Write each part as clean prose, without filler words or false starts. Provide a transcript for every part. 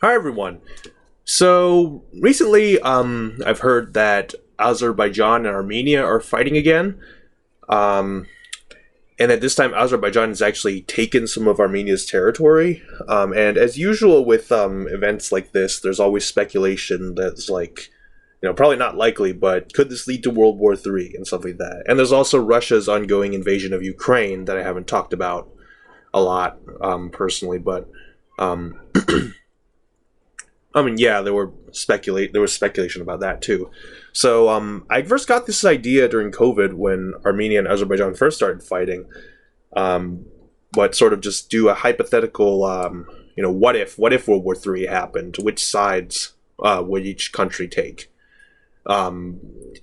Hi everyone. So recently, I've heard that Azerbaijan and Armenia are fighting again, um, and at this time, Azerbaijan has actually taken some of Armenia's territory. And as usual with events like this, there's always speculation that's like, probably not likely, but could this lead to World War III and stuff like that? And there's also Russia's ongoing invasion of Ukraine that I haven't talked about a lot personally, but. Um, yeah, there was speculation about that too. So, I first got this idea during COVID when Armenia and Azerbaijan first started fighting. Um, but sort of just do a hypothetical, what if World War III happened? Which sides would each country take? Um,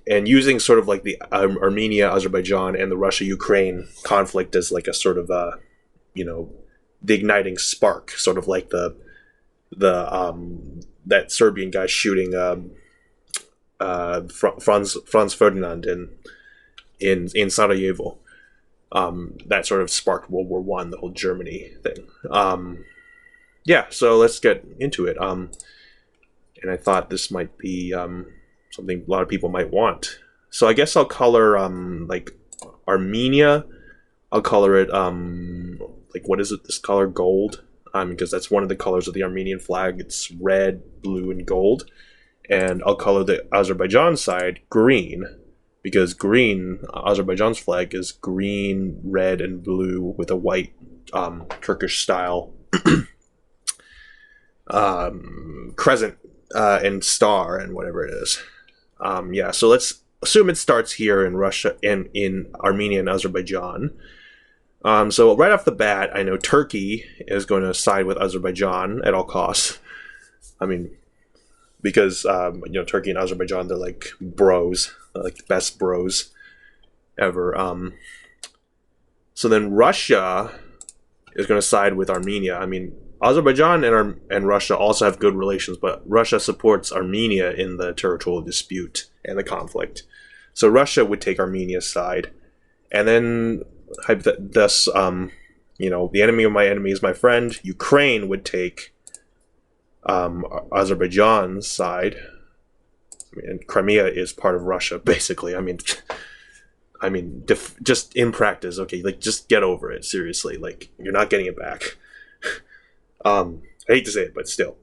and using sort of like the Armenia, Azerbaijan, and the Russia-Ukraine conflict as like a sort of you know, the igniting spark, sort of like the that Serbian guy shooting Franz Ferdinand in Sarajevo. That sort of sparked World War One, the whole Germany thing. Yeah, so let's get into it. And I thought this might be something a lot of people might want. So I guess I'll color like Armenia. I'll color it like what is it? This color gold. Because that's one of the colors of the Armenian flag. It's red, blue, and gold. And I'll color the Azerbaijan side green, because green, Azerbaijan's flag is green, red, and blue with a white Turkish style crescent and star and whatever it is. Yeah, so let's assume it starts here in Russia and in Armenia and Azerbaijan. So right off the bat, I know Turkey is going to side with Azerbaijan at all costs. I mean, because Turkey and Azerbaijan, they're like bros, like best bros ever. So then Russia is going to side with Armenia. I mean, Azerbaijan and Russia also have good relations, but Russia supports Armenia in the territorial dispute and the conflict. So Russia would take Armenia's side, and then thus, the enemy of my enemy is my friend. Ukraine would take Azerbaijan's side. I mean, and Crimea is part of Russia, basically. Just in practice, okay, like just get over it. Seriously, like you're not getting it back. I hate to say it, but still,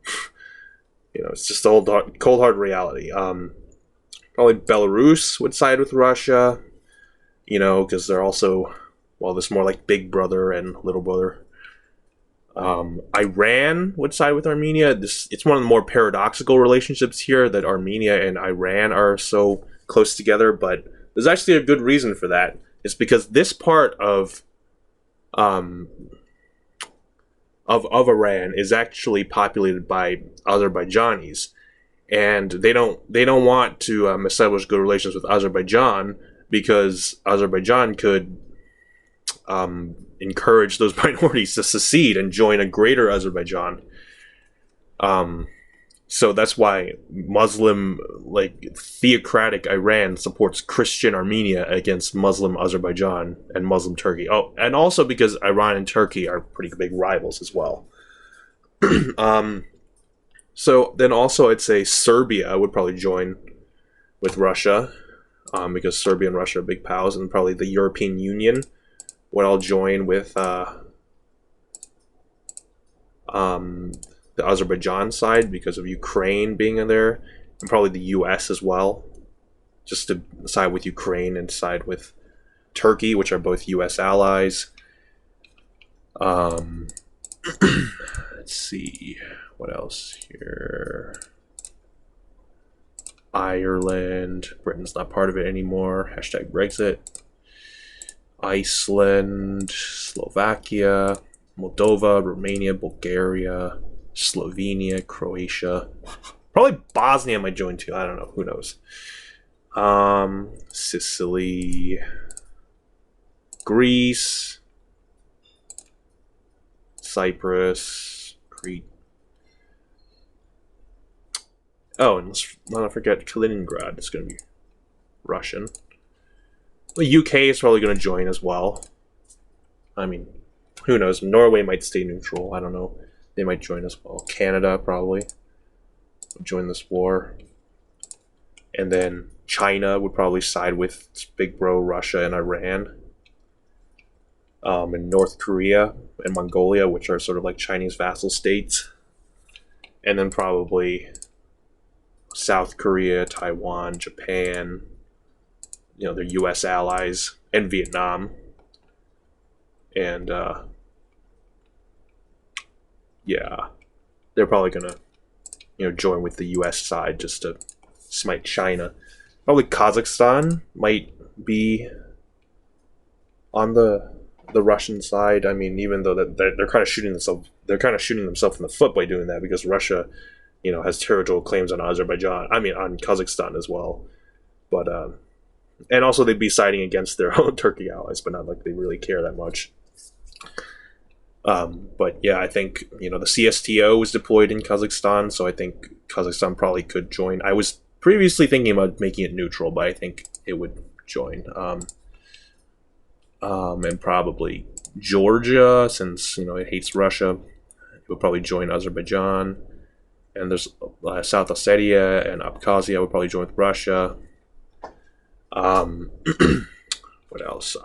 it's just the old cold hard reality. Probably Belarus would side with Russia, because they're also, well, there's more like big brother and little brother. Iran would side with Armenia. It's one of the more paradoxical relationships here that Armenia and Iran are so close together, but there's actually a good reason for that. It's because this part of Iran is actually populated by Azerbaijanis, and they don't want to establish good relations with Azerbaijan because Azerbaijan could encourage those minorities to secede and join a greater Azerbaijan. So that's why Muslim, like theocratic Iran supports Christian Armenia against Muslim Azerbaijan and Muslim Turkey. Oh, and also because Iran and Turkey are pretty big rivals as well. So then also I'd say Serbia would probably join with Russia, because Serbia and Russia are big pals, and probably the European Union would all join with the Azerbaijan side because of Ukraine being in there, and probably the U.S. as well, just to side with Ukraine and side with Turkey, which are both U.S. allies. Let's see what else here. Ireland, Britain's not part of it anymore. Hashtag Brexit. Iceland, Slovakia, Moldova, Romania, Bulgaria, Slovenia, Croatia. Probably Bosnia might join too. I don't know. Who knows? Sicily, Greece, Cyprus, Crete. Oh, and let's not forget Kaliningrad. It's going to be Russian. The UK is probably going to join as well. I mean, who knows? Norway might stay neutral. I don't know. They might join as well. Canada probably would join this war. And then China would probably side with big bro Russia and Iran. And North Korea and Mongolia, which are sort of like Chinese vassal states. And then probably South Korea, Taiwan, Japan, their U.S. allies, and Vietnam. And, yeah, they're probably going to, join with the U.S. side just to smite China. Probably Kazakhstan might be on the Russian side. I mean, even though that they're kind of shooting themselves in the foot by doing that, because Russia, has territorial claims on Azerbaijan. I mean, on Kazakhstan as well. But and also they'd be siding against their own Turkey allies, but not like they really care that much. But yeah, I think the CSTO was deployed in Kazakhstan, so I think Kazakhstan probably could join. I was previously thinking about making it neutral, but I think it would join. And probably Georgia, since it hates Russia, it would probably join Azerbaijan. And there's South Ossetia and Abkhazia would probably join with Russia. What else?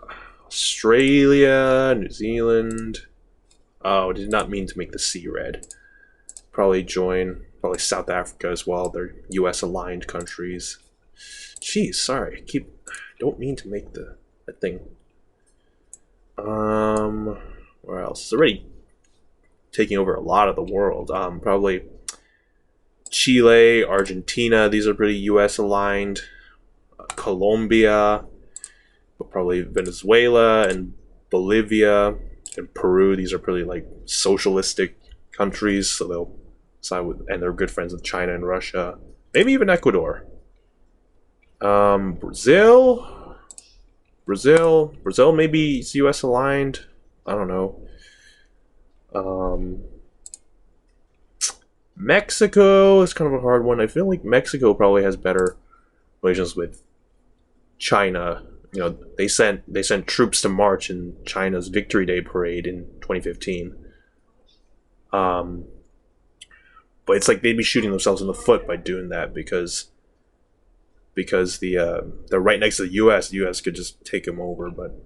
Australia, New Zealand. Oh, did not mean to make the C red. Probably join. Probably South Africa as well. They're U.S. aligned countries. Jeez, sorry. Don't mean to make the thing. Where else? It's already taking over a lot of the world. Probably Chile, Argentina. These are pretty U.S. aligned. Colombia, but probably Venezuela and Bolivia and Peru. These are pretty like socialistic countries, so they'll side with, and they're good friends with China and Russia. Maybe even Ecuador. Brazil maybe is U.S. aligned. I don't know. Mexico is kind of a hard one. I feel like Mexico probably has better relations with China. They sent troops to march in China's Victory Day parade in 2015. But it's like they'd be shooting themselves in the foot by doing that, because they're right next to the U.S. The U.S. could just take them over, but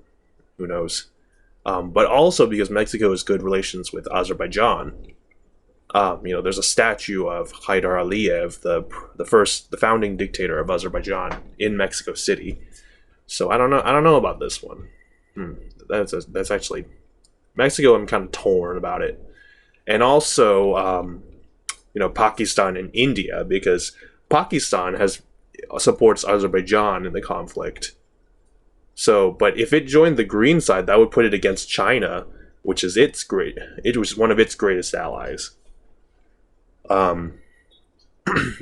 who knows? But also because Mexico has good relations with Azerbaijan. There's a statue of Haidar Aliyev, the founding dictator of Azerbaijan, in Mexico City. So I don't know about this one. That's actually Mexico. I'm kind of torn about it, and also Pakistan and India, because Pakistan supports Azerbaijan in the conflict. So, but if it joined the green side, that would put it against China, which is it was one of its greatest allies. And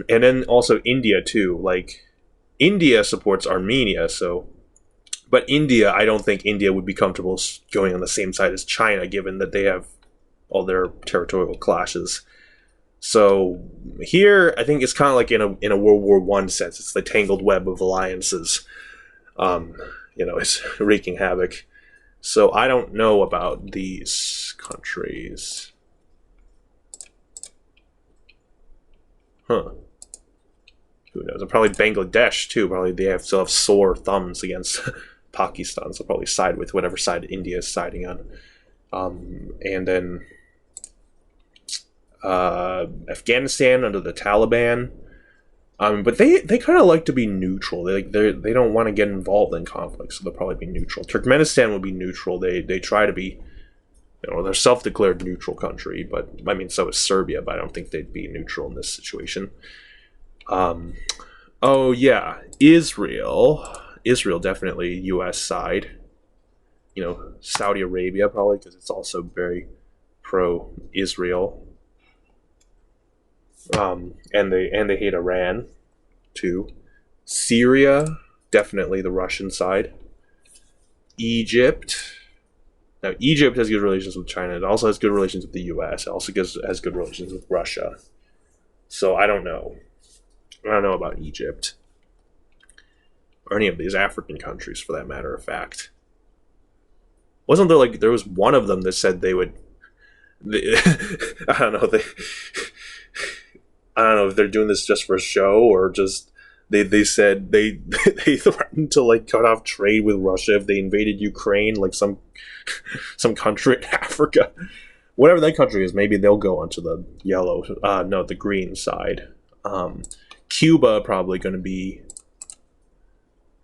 then also India too. Like, India supports Armenia, but India, I don't think India would be comfortable going on the same side as China, given that they have all their territorial clashes. So here, I think it's kind of like in a World War I sense. It's the tangled web of alliances. It's wreaking havoc. So I don't know about these countries. Huh. Who knows? And probably Bangladesh too. Probably they still have sore thumbs against Pakistan, so probably side with whatever side India is siding on. And then Afghanistan under the Taliban. But they kind of like to be neutral. They don't want to get involved in conflict, so they'll probably be neutral. Turkmenistan will be neutral. They try to be, they're self-declared neutral country, but I mean, so is Serbia, but I don't think they'd be neutral in this situation. Oh yeah, Israel definitely U.S. side. Saudi Arabia probably, because it's also very pro-Israel. And they hate Iran too. Syria, definitely the Russian side. Egypt. Now, Egypt has good relations with China. It also has good relations with the U.S. It also has good relations with Russia. So I don't know. I don't know about Egypt. Or any of these African countries, for that matter of fact. Wasn't there there was one of them that said they would I don't know. I don't know if they're doing this just for show or just they said they they threatened to like cut off trade with Russia if they invaded Ukraine, like some country in Africa, whatever that country is. Maybe they'll go onto the yellow, no, the green side. Cuba probably going to be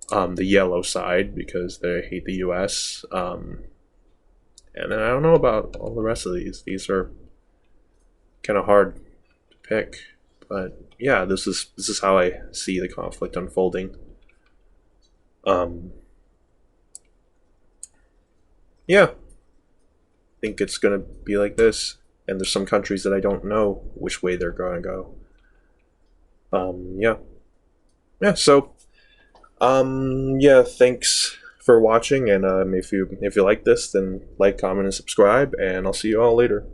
the yellow side because they hate the U.S. And then I don't know about all the rest of these. These are kind of hard to pick, but yeah, this is how I see the conflict unfolding. Um, yeah, I think it's gonna be like this, and there's some countries that I don't know which way they're gonna go. Yeah, yeah. So, yeah. Thanks for watching, and if you like this, then like, comment, and subscribe, and I'll see you all later.